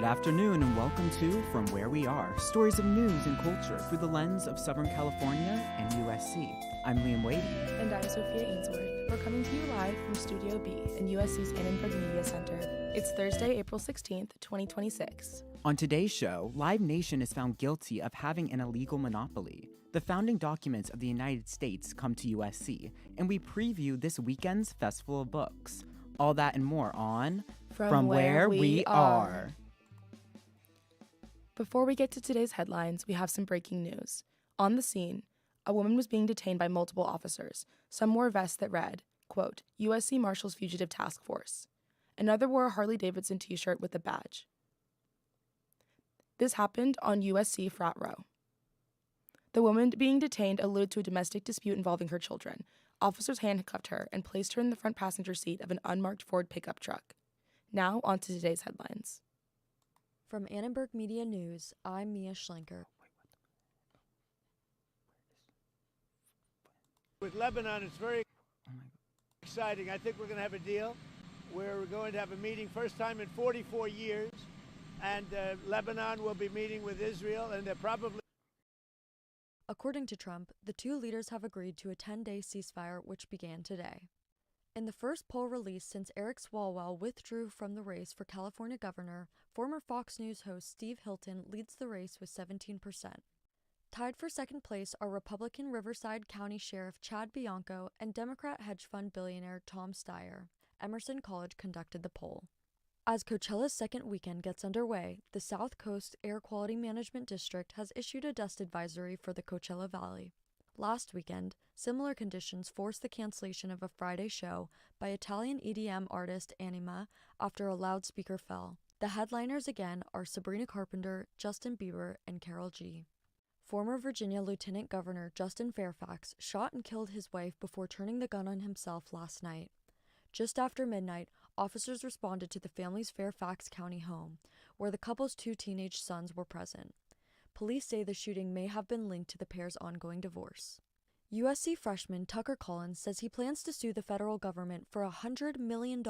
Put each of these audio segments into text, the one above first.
afternoon and welcome to From Where We Are, stories of news and culture through the lens of Southern California and USC. I'm Liam Wade. And I'm Sophia Ainsworth. We're coming to you live from Studio B in USC's Annenberg Media Center. It's Thursday, April 16th, 2026. On today's show, Live Nation is found guilty of having an illegal monopoly. The founding documents of the United States come to USC, and we preview this weekend's Festival of Books. All that and more on From Where We Are. Before we get to today's headlines, we have some breaking news. On the scene, a woman was being detained by multiple officers. Some wore vests that read, quote, USC Marshals Fugitive Task Force. Another wore a Harley-Davidson t-shirt with a badge. This happened on USC Frat Row. The woman being detained alluded to a domestic dispute involving her children. Officers handcuffed her and placed her in the front passenger seat of an unmarked Ford pickup truck. Now, on to today's headlines. From Annenberg Media News, I'm Mia Schlenker. With Lebanon, it's very exciting. I think we're going to have a deal where we're going to have a meeting, first time in 44 years, and Lebanon will be meeting with Israel, and they're probably... According to Trump, the two leaders have agreed to a 10-day ceasefire, which began today. In the first poll released since Eric Swalwell withdrew from the race for California governor, former Fox News host Steve Hilton leads the race with 17%. Tied for second place are Republican Riverside County Sheriff Chad Bianco and Democrat hedge fund billionaire Tom Steyer. Emerson College conducted the poll. As Coachella's second weekend gets underway, the South Coast Air Quality Management District has issued a dust advisory for the Coachella Valley. Last weekend, similar conditions forced the cancellation of a Friday show by Italian EDM artist Anima after a loudspeaker fell. The headliners again are Sabrina Carpenter, Justin Bieber, and Karol G. Former Virginia Lieutenant Governor Justin Fairfax shot and killed his wife before turning the gun on himself last night. Just after midnight, officers responded to the family's Fairfax County home, where the couple's two teenage sons were present. Police say the shooting may have been linked to the pair's ongoing divorce. USC freshman Tucker Collins says he plans to sue the federal government for $100 million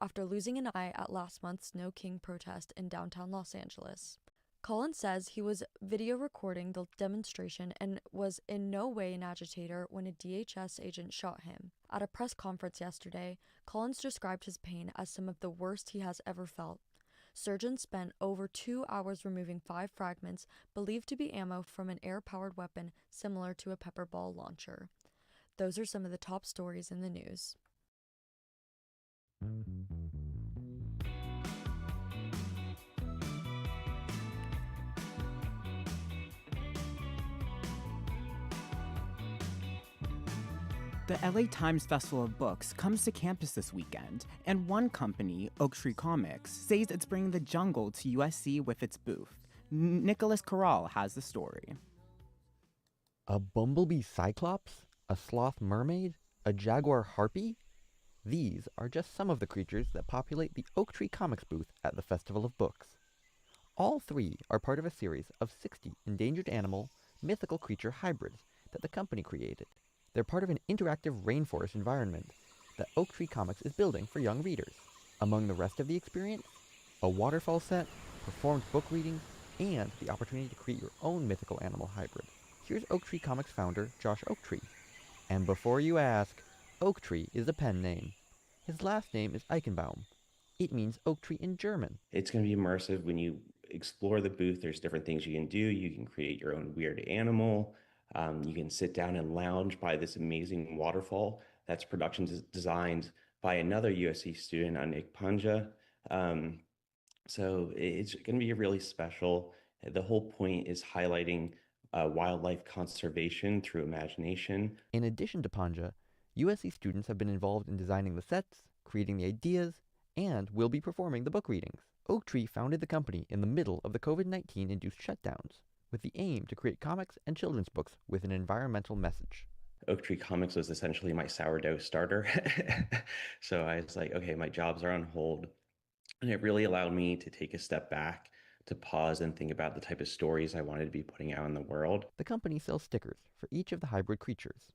after losing an eye at last month's No King protest in downtown Los Angeles. Collins says he was video recording the demonstration and was in no way an agitator when a DHS agent shot him. At a press conference yesterday, Collins described his pain as some of the worst he has ever felt. Surgeons spent over 2 hours removing 5 fragments believed to be ammo from an air-powered weapon similar to a pepper ball launcher. Those are some of the top stories in the news. The LA Times Festival of Books comes to campus this weekend, and one company, Oak Tree Comics, says it's bringing the jungle to USC with its booth. Nicholas Corral has the story. A bumblebee cyclops? A sloth mermaid? A jaguar harpy? These are just some of the creatures that populate the Oak Tree Comics booth at the Festival of Books. All three are part of a series of 60 endangered animal, mythical creature hybrids that the company created. They're part of an interactive rainforest environment that Oak Tree Comics is building for young readers. Among the rest of the experience, a waterfall set, performed book readings, and the opportunity to create your own mythical animal hybrid. Here's Oak Tree Comics founder Josh Oaktree. And before you ask, Oaktree is a pen name. His last name is Eichenbaum. It means oak tree in German. It's going to be immersive. When you explore the booth, there's different things you can do. You can create your own weird animal. You can sit down and lounge by this amazing waterfall that's designed by another USC student, Anik Panja. So it's going to be really special. The whole point is highlighting wildlife conservation through imagination. In addition to Panja, USC students have been involved in designing the sets, creating the ideas, and will be performing the book readings. Oaktree founded the company in the middle of the COVID-19 induced shutdowns, with the aim to create comics and children's books with an environmental message. Oak Tree Comics was essentially my sourdough starter. So I was like, okay, my jobs are on hold. And it really allowed me to take a step back, to pause and think about the type of stories I wanted to be putting out in the world. The company sells stickers for each of the hybrid creatures.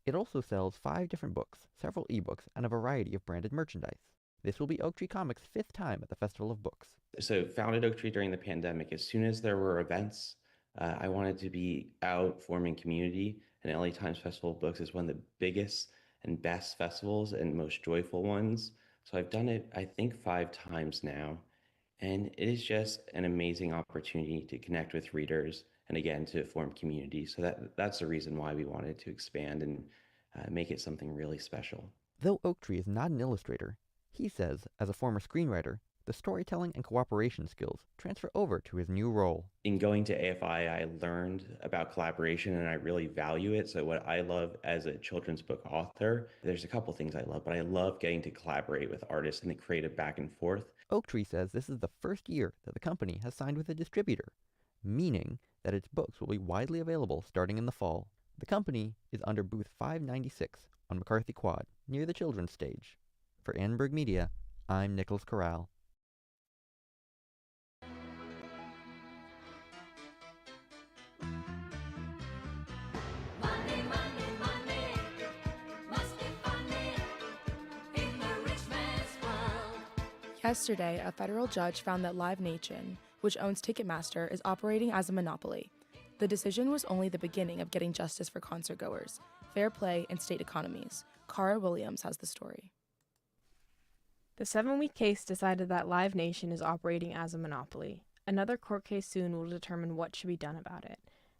It also sells 5 different books, several ebooks, and a variety of branded merchandise. This will be Oak Tree Comics' 5th time at the Festival of Books. So founded Oak Tree during the pandemic. As soon as there were events, I wanted to be out forming community, and LA Times Festival of Books is one of the biggest and best festivals and most joyful ones. So I've done it, I think, 5 times now. And it is just an amazing opportunity to connect with readers and again to form community. So that's the reason why we wanted to expand and make it something really special. Though Oak Tree is not an illustrator, he says, as a former screenwriter, the storytelling and cooperation skills transfer over to his new role. In going to AFI, I learned about collaboration and I really value it. So what I love as a children's book author, there's a couple things I love, but I love getting to collaborate with artists and the creative back and forth. Oak Tree says this is the first year that the company has signed with a distributor, meaning that its books will be widely available starting in the fall. The company is under booth 596 on McCarthy Quad, near the children's stage. For Annenberg Media, I'm Nicholas Corral. Yesterday, a federal judge found that Live Nation, which owns Ticketmaster, is operating as a monopoly. The decision was only the beginning of getting justice for concertgoers, fair play, and state economies. Cara Williams has the story. The 7-week case decided that Live Nation is operating as a monopoly. Another court case soon will determine what should be done about it.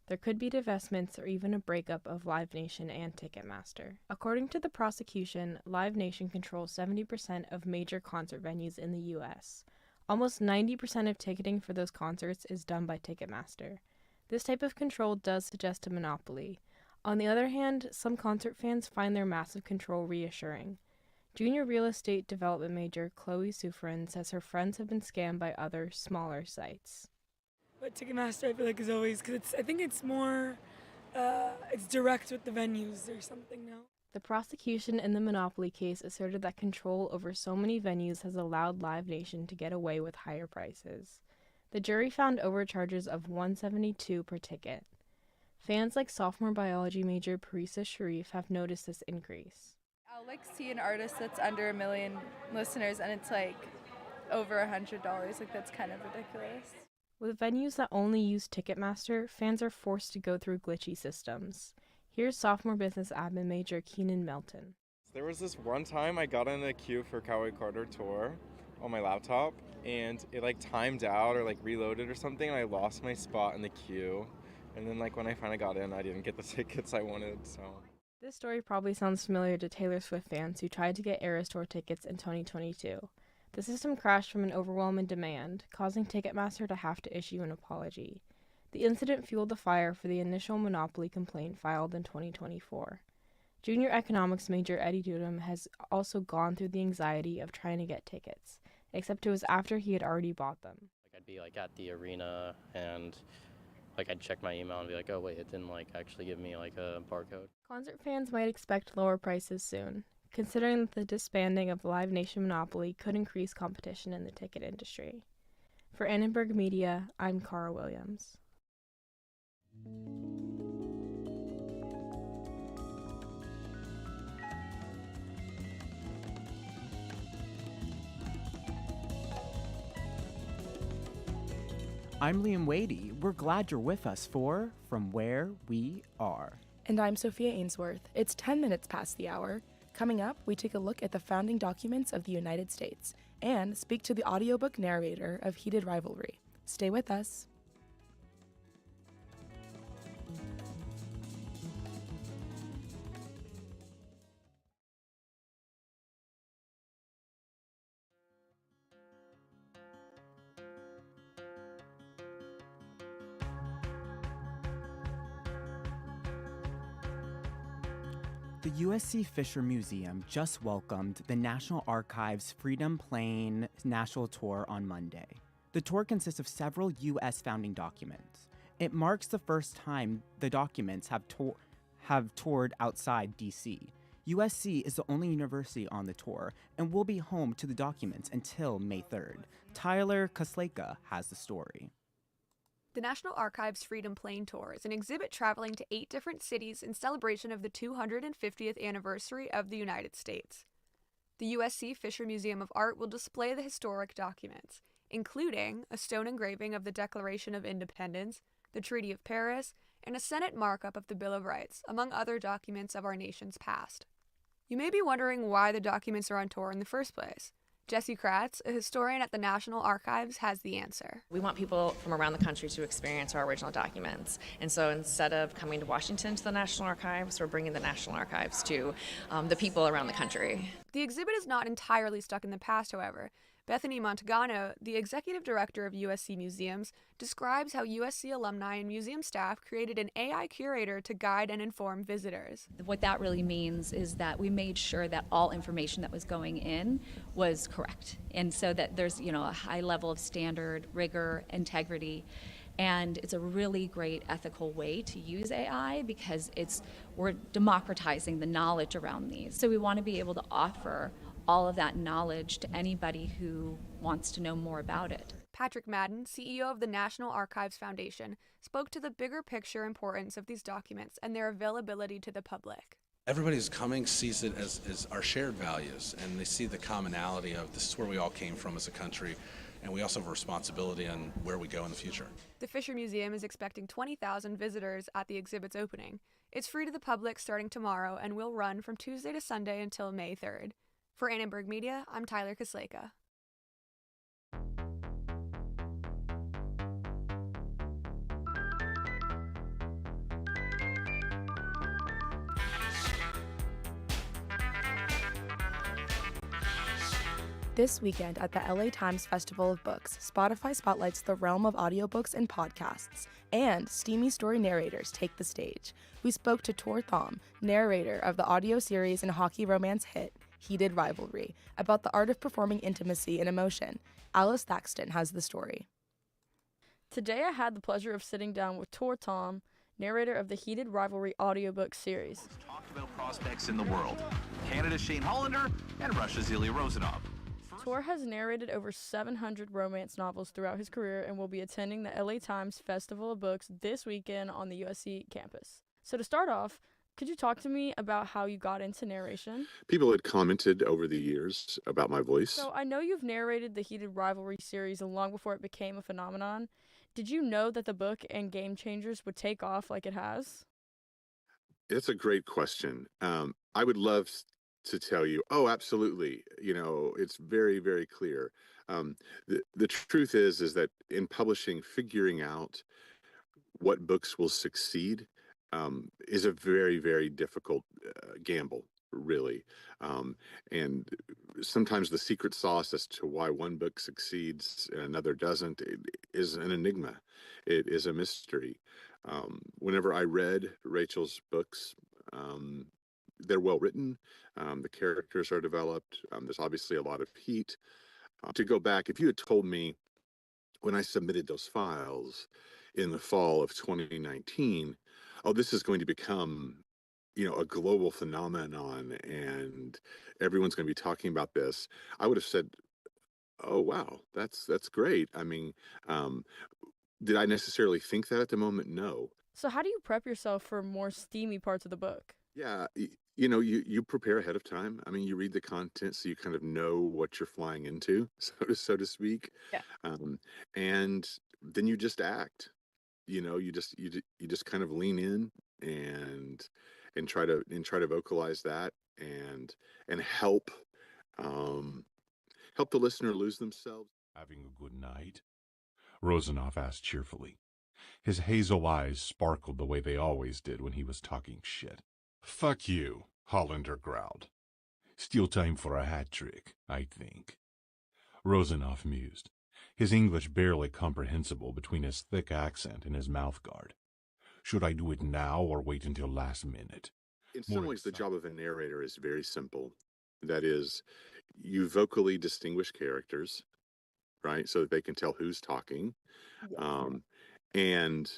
There could be divestments or even a breakup of Live Nation and Ticketmaster. According to the prosecution, Live Nation controls 70% of major concert venues in the U.S. Almost 90% of ticketing for those concerts is done by Ticketmaster. This type of control does suggest a monopoly. On the other hand, some concert fans find their massive control reassuring. Junior real estate development major Chloe Sufrin says her friends have been scammed by other, smaller sites. But Ticketmaster, I feel like, is always, because I think it's more, it's direct with the venues or something now. The prosecution in the Monopoly case asserted that control over so many venues has allowed Live Nation to get away with higher prices. The jury found overcharges of $172 per ticket. Fans like sophomore biology major Parisa Sharif have noticed this increase. I'll see an artist that's under 1 million listeners and it's over $100. That's kind of ridiculous. With venues that only use Ticketmaster, fans are forced to go through glitchy systems. Here's sophomore business admin major Keenan Melton. There was this one time I got in a queue for Cowboy Carter tour on my laptop, and it timed out or reloaded or something, and I lost my spot in the queue. And then when I finally got in, I didn't get the tickets I wanted, so. This story probably sounds familiar to Taylor Swift fans who tried to get Eras Tour tickets in 2022. The system crashed from an overwhelming demand, causing Ticketmaster to have to issue an apology. The incident fueled the fire for the initial monopoly complaint filed in 2024. Junior economics major Eddie Dudum has also gone through the anxiety of trying to get tickets, except it was after he had already bought them. I'd be at the arena and I'd check my email and be oh wait, it didn't actually give me a barcode. Concert fans might expect lower prices soon, considering that the disbanding of the Live Nation monopoly could increase competition in the ticket industry. For Annenberg Media, I'm Cara Williams. I'm Liam Wadey. We're glad you're with us for From Where We Are. And I'm Sophia Ainsworth. It's 10 minutes past the hour. Coming up, we take a look at the founding documents of the United States and speak to the audiobook narrator of Heated Rivalry. Stay with us. The USC Fisher Museum just welcomed the National Archives Freedom Plane National Tour on Monday. The tour consists of several U.S. founding documents. It marks the first time the documents have toured outside D.C. USC is the only university on the tour and will be home to the documents until May 3rd. Tyler Kosleka has the story. The National Archives Freedom Plane Tour is an exhibit traveling to 8 different cities in celebration of the 250th anniversary of the United States. The USC Fisher Museum of Art will display the historic documents, including a stone engraving of the Declaration of Independence, the Treaty of Paris, and a Senate markup of the Bill of Rights, among other documents of our nation's past. You may be wondering why the documents are on tour in the first place. Jesse Kratz, a historian at the National Archives, has the answer. We want people from around the country to experience our original documents. And so instead of coming to Washington to the National Archives, we're bringing the National Archives to the people around the country. The exhibit is not entirely stuck in the past, however. Bethany Montagano, the executive director of USC Museums, describes how USC alumni and museum staff created an AI curator to guide and inform visitors. What that really means is that we made sure that all information that was going in was correct. And so that there's, a high level of standard, rigor, integrity. And it's a really great ethical way to use AI because we're democratizing the knowledge around these. So we want to be able to offer all of that knowledge to anybody who wants to know more about it. Patrick Madden, CEO of the National Archives Foundation, spoke to the bigger picture importance of these documents and their availability to the public. Everybody who's coming sees it as our shared values, and they see the commonality of this is where we all came from as a country, and we also have a responsibility on where we go in the future. The Fisher Museum is expecting 20,000 visitors at the exhibit's opening. It's free to the public starting tomorrow and will run from Tuesday to Sunday until May 3rd. For Annenberg Media, I'm Tyler Kasleka. This weekend at the LA Times Festival of Books, Spotify spotlights the realm of audiobooks and podcasts, and steamy story narrators take the stage. We spoke to Tor Thom, narrator of the audio series and hockey romance hit Heated Rivalry, about the art of performing intimacy and emotion. Alice Thaxton has the story. Today I had the pleasure of sitting down with Tor Thom, narrator of the Heated Rivalry audiobook series. Most talked about prospects in the world, Canada's Shane Hollander and Russia's Ilya Rozanov. Tor has narrated over 700 romance novels throughout his career and will be attending the LA Times Festival of Books this weekend on the USC campus. So to start off, could you talk to me about how you got into narration? People had commented over the years about my voice. So I know you've narrated the Heated Rivalry series long before it became a phenomenon. Did you know that the book and Game Changers would take off like it has? It's a great question. I would love to tell you, oh, absolutely. It's very, very clear. The truth is that in publishing, figuring out what books will succeed is a very, very difficult gamble, really. And sometimes the secret sauce as to why one book succeeds and another doesn't is an enigma. It is a mystery. Whenever I read Rachel's books, they're well written. The characters are developed. There's obviously a lot of heat. To go back, if you had told me when I submitted those files in the fall of 2019, oh, this is going to become, a global phenomenon and everyone's going to be talking about this, I would have said, oh, wow, that's great. I mean, did I necessarily think that at the moment? No. So how do you prep yourself for more steamy parts of the book? Yeah, you prepare ahead of time. I mean, you read the content so you kind of know what you're flying into, so to speak. Yeah. And then you just act. You just kind of lean in and try to vocalize that and help the listener lose themselves. Having a good night? Rozanov asked cheerfully. His hazel eyes sparkled the way they always did when he was talking shit. Fuck you, Hollander growled. Still time for a hat trick, I think. Rozanov mused, his English barely comprehensible between his thick accent and his mouth guard. Should I do it now or wait until last minute? In some ways, the job of a narrator is very simple. That is, you vocally distinguish characters, right, so that they can tell who's talking. Yes. And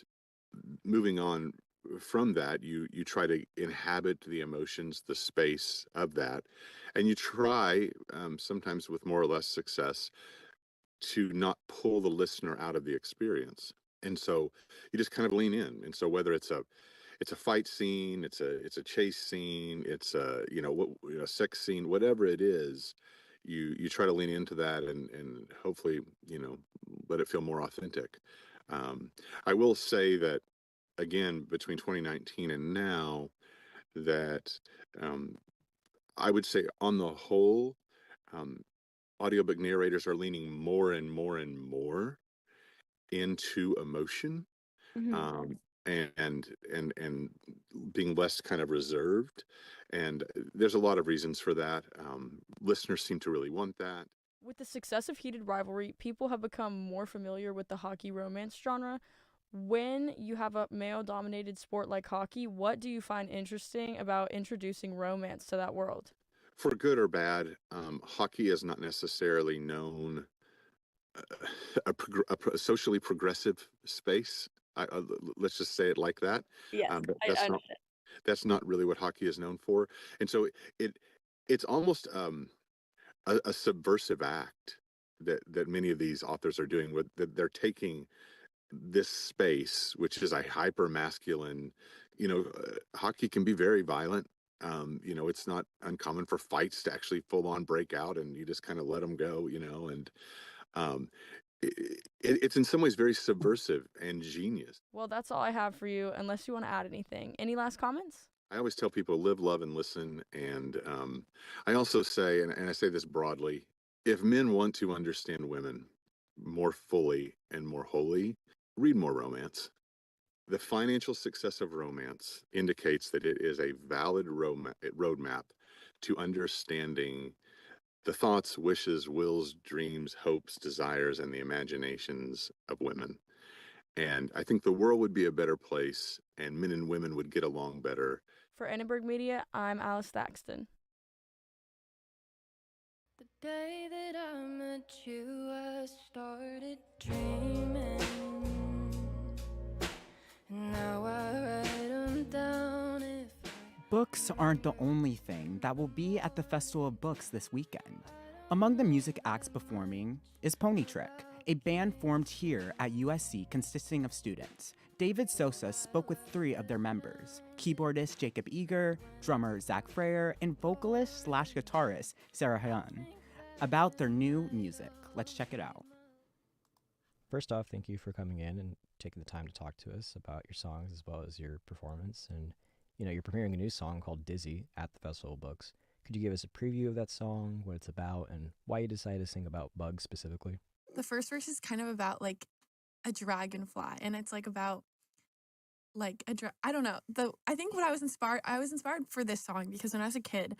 moving on from that, you try to inhabit the emotions, the space of that, and you try, sometimes with more or less success, to not pull the listener out of the experience. And so you just kind of lean in. And so whether it's it's a fight scene, it's a chase scene, it's a sex scene, whatever it is, you try to lean into that and hopefully let it feel more authentic. I will say that again between 2019 and now that um, I would say on the whole, um, audiobook narrators are leaning more and more and more into emotion, Mhm. and being less kind of reserved. And there's a lot of reasons for that. Listeners seem to really want that. With the success of Heated Rivalry, people have become more familiar with the hockey romance genre. When you have a male dominated sport like hockey, what do you find interesting about introducing romance to that world? For good or bad, hockey is not necessarily known a socially progressive space. Let's just say it like that. Yes, But I understand. that's not really what hockey is known for, and so it it's almost a subversive act that many of these authors are doing. With that, they're taking this space, which is a hyper masculine. Hockey can be very violent. It's not uncommon for fights to actually full on break out, and you just kind of let them go. And um, it's in some ways very subversive and genius. Well, that's all I have for you, unless you want to add anything. Any last comments? I always tell people live, love, and listen. And I also say, and I say this broadly, if men want to understand women more fully and more wholly, read more romance. The financial success of romance indicates that it is a valid roadmap to understanding the thoughts, wishes, wills, dreams, hopes, desires, and the imaginations of women. And I think the world would be a better place and men and women would get along better. For Annenberg Media, I'm Alice Thaxton. The day that I met you, I started dreaming. And now I write them down if Books aren't the only thing that will be at the Festival of Books this weekend. Among the music acts performing is Pony Trick, a band formed here at USC consisting of students. David Sosa spoke with 3 of their members, keyboardist Jacob Eager, drummer Zach Freyer, and vocalist/guitarist Sarah Hyun, about their new music. Let's check it out. First off, thank you for coming in and taking the time to talk to us about your songs as well as your performance. And you're premiering a new song called Dizzy at the Festival of Books. Could you give us a preview of that song, what it's about, and why you decided to sing about bugs specifically? The first verse is kind of about like a dragonfly, and it's like about like I don't know. I think what I was inspired for this song because when I was a kid,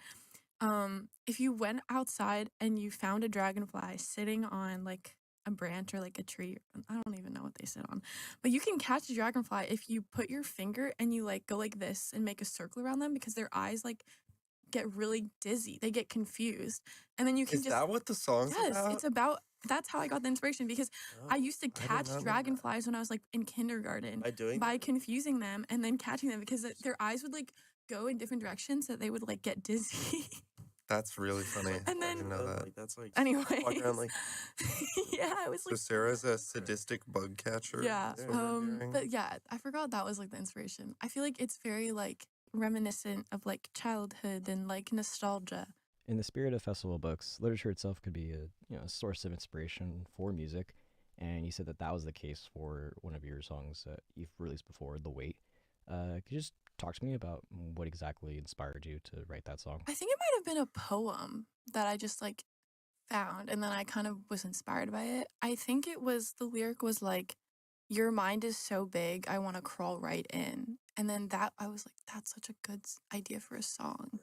if you went outside and you found a dragonfly sitting on like a branch or like a tree, I don't even know what they sit on, but you can catch a dragonfly if you put your finger and you like go like this and make a circle around them because their eyes like get really dizzy. They get confused. And then you can Is that what the song's Yes, about? it's about that's how I got the inspiration because I used to I did catch not know that. dragonflies when I was like in kindergarten By doing by that? confusing them and then catching them because their eyes would like go in different directions so they would like get dizzy. That's really funny. And I then- didn't know that. Like, that's like Anyways. walking around like. Yeah, I was So like Sarah's a sadistic bug catcher. yeah. That's what we're hearing? But yeah, I forgot that was like the inspiration. I feel like it's very like reminiscent of like childhood and like nostalgia. In the spirit of Festival of Books, literature itself could be a source of inspiration for music, and you said that was the case for one of your songs that you've released before, The Wait. Could you just talk to me about what exactly inspired you to write that song? I think it might have been a poem that I just like found and then I kind of was inspired by it. I think it was the lyric was like, your mind is so big, I want to crawl right in. And then that I was like, that's such a good idea for a song.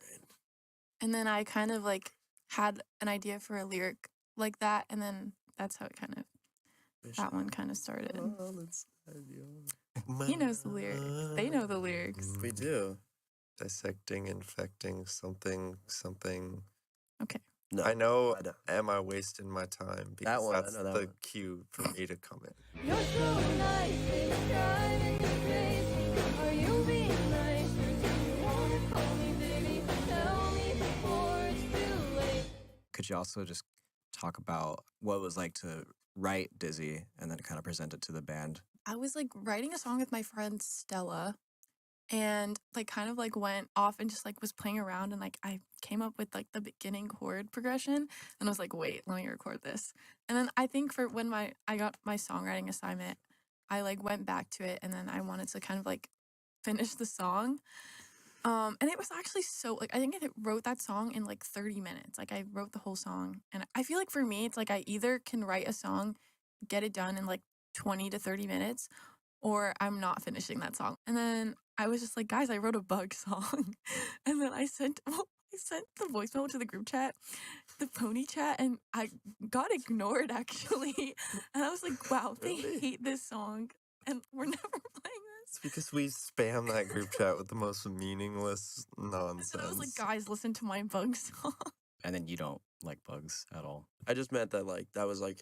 And then I kind of like had an idea for a lyric like that, and then that's how it kind of that one kind of started. He knows the lyrics. They know the lyrics. We do. Dissecting, infecting, something. Okay. No, I know. Am I wasting my time? Because one, I that's know that the one. cue for me to come in. you're so nice, it's driving me crazy. Are you being nice or do you wanna call me baby? Tell me before it's too late. Could you also just talk about what it was like to write Dizzy and then kind of present it to the band? I was like writing a song with my friend Stella, and like kind of like went off and just like was playing around, and like I came up with like the beginning chord progression, and I was like, wait, let me record this. And then I think for when I got my songwriting assignment, I like went back to it, and then I wanted to kind of like finish the song. And it was actually so like I think I wrote that song in like 30 minutes. Like I wrote the whole song, and I feel like for me it's like I either can write a song, get it done in like 20 to 30 minutes, or I'm not finishing that song. And then I was just like, guys, I wrote a bug song. And then I sent the voicemail to the group chat, the pony chat, and I got ignored actually. And I was like, wow, they Really? hate this song, and we're never playing this. It's because we spam that group chat with the most meaningless nonsense. And I was like, guys, listen to my bug song. And then you don't like bugs at all. I just meant that that was I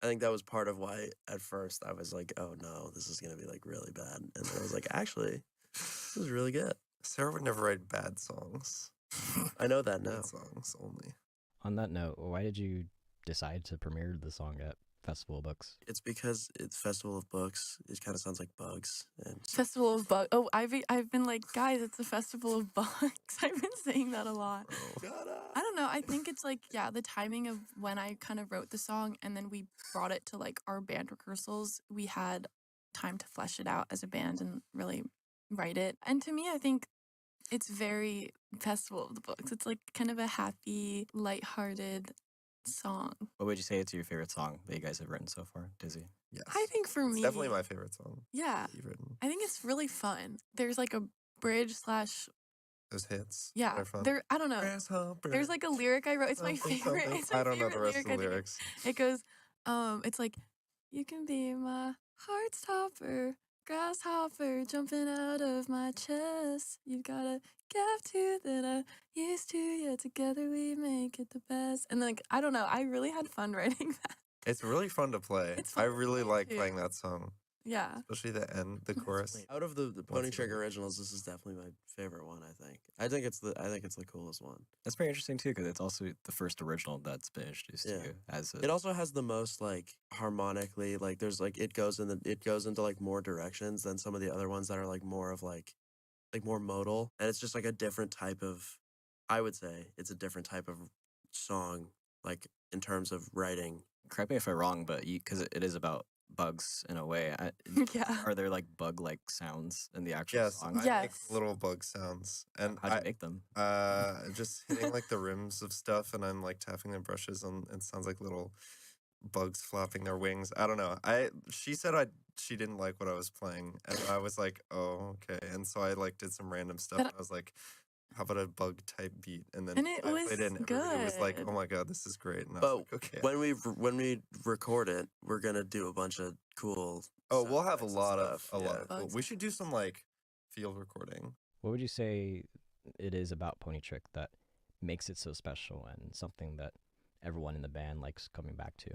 think that was part of why at first I was like, oh no, this is gonna be like really bad. And then I was like, actually, this is really good. Sarah would never write bad songs. I know that now. Good songs only. On that note, why did you decide to premiere the song at Festival of Books? It's because it's Festival of Books. It kind of sounds like bugs. And Festival of Bugs. Oh, I've been like, guys, it's a Festival of Bugs. I've been saying that a lot. I don't know. I think it's like, yeah, the timing of when I kind of wrote the song, and then we brought it to like our band rehearsals. We had time to flesh it out as a band and really write it. And to me, I think it's very Festival of the Books. It's like kind of a happy, lighthearted song. What would you say it's your favorite song that you guys have written so far, Dizzy? Yes. I think for me, It's definitely my favorite song. Yeah, that you've written. I think it's really fun. There's like a bridge slash. Those hits. Yeah, They're fun. I don't know. There's like a lyric I wrote. It's my Something, favorite. something. It's my I don't know the favorite rest of the lyric, I think. lyrics. It goes, it's like, you can be my heart's topper, grasshopper jumping out of my chest. You've got a gift too that I used to. Yeah, together we make it the best. And like, I don't know. I really had fun writing that. It's really fun to play. It's fun I to really play, like too. playing that song. Yeah. Especially the end, the chorus. out of the Pony What's Trick originals, this is definitely my favorite one. I think it's the coolest one. That's pretty interesting too, because it's also the first original that's been introduced to you as a. It also has the most like harmonically, like there's like it goes into like more directions than some of the other ones that are like more of like more modal, and it's just like a different type of. I would say it's a different type of song, like in terms of writing. Correct me if I'm wrong, but because it is about bugs in a way. Yeah. Are there like bug-like sounds in the actual Yes, song? I make little bug sounds. And How'd you make them? Just hitting like the rims of stuff, and I'm like tapping the brushes on. It sounds like little bugs flapping their wings. I don't know. She said she didn't like what I was playing, and I was like, oh okay. And so I like did some random stuff. But And I was like, how about a bug type beat? And then And it I was played it, and everybody was like, good. oh my god, this is great. And I was But like, okay. when we record it, we're gonna do a bunch of cool. Oh, we'll have a sound lot effects of and a lot stuff. of cool. Bugs. We should do some like field recording. What would you say it is about Pony Trick that makes it so special and something that everyone in the band likes coming back to?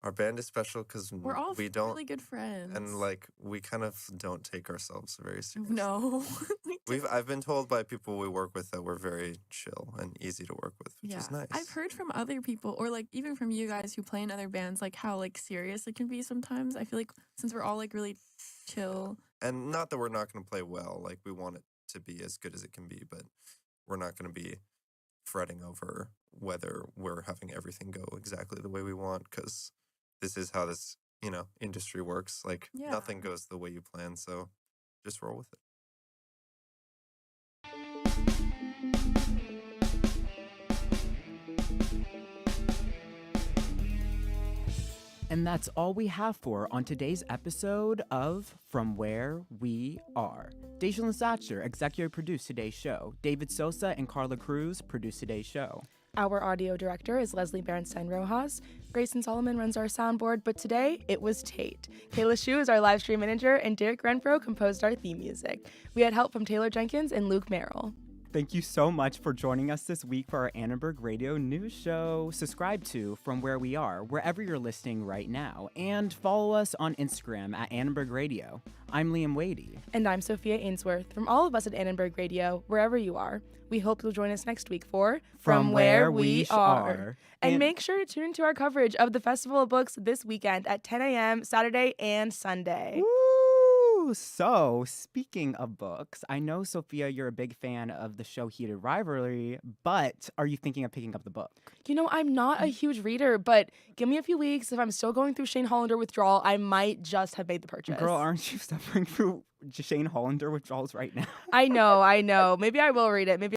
Our band is special because We're all we don't really good friends. and like we kind of don't take ourselves very seriously. No. I've been told by people we work with that we're very chill and easy to work with, which Yeah, is nice. I've heard from other people, or like even from you guys who play in other bands, like how like serious it can be sometimes. I feel like since we're all like really chill. And not that we're not going to play well, like we want it to be as good as it can be, but we're not going to be fretting over whether we're having everything go exactly the way we want, because this is how this, industry works. Like nothing goes the way you plan, so just roll with it. And that's all we have for on today's episode of From Where We Are. Daishan Satcher executive produced today's show. David Sosa and Carla Cruz produced today's show. Our audio director is Leslie Bernstein Rojas. Grayson Solomon runs our soundboard, but today it was Tate. Kayla Shu is our live stream manager, and Derek Renfro composed our theme music. We had help from Taylor Jenkins and Luke Merrill. Thank you so much for joining us this week for our Annenberg Radio News Show. Subscribe to From Where We Are, wherever you're listening right now, and follow us on Instagram at Annenberg Radio. I'm Liam Wadey. And I'm Sophia Ainsworth. From all of us at Annenberg Radio, wherever you are, we hope you'll join us next week for From Where We Are. And make sure to tune into our coverage of the Festival of Books this weekend at 10 a.m. Saturday and Sunday. Woo! Ooh, so speaking of books, I know, Sophia, you're a big fan of the show Heated Rivalry, but are you thinking of picking up the book? You know, I'm not a huge reader, but give me a few weeks. If I'm still going through Shane Hollander withdrawal, I might just have made the purchase. Girl, aren't you suffering through Shane Hollander withdrawals right now? I know. Maybe I will read it. Maybe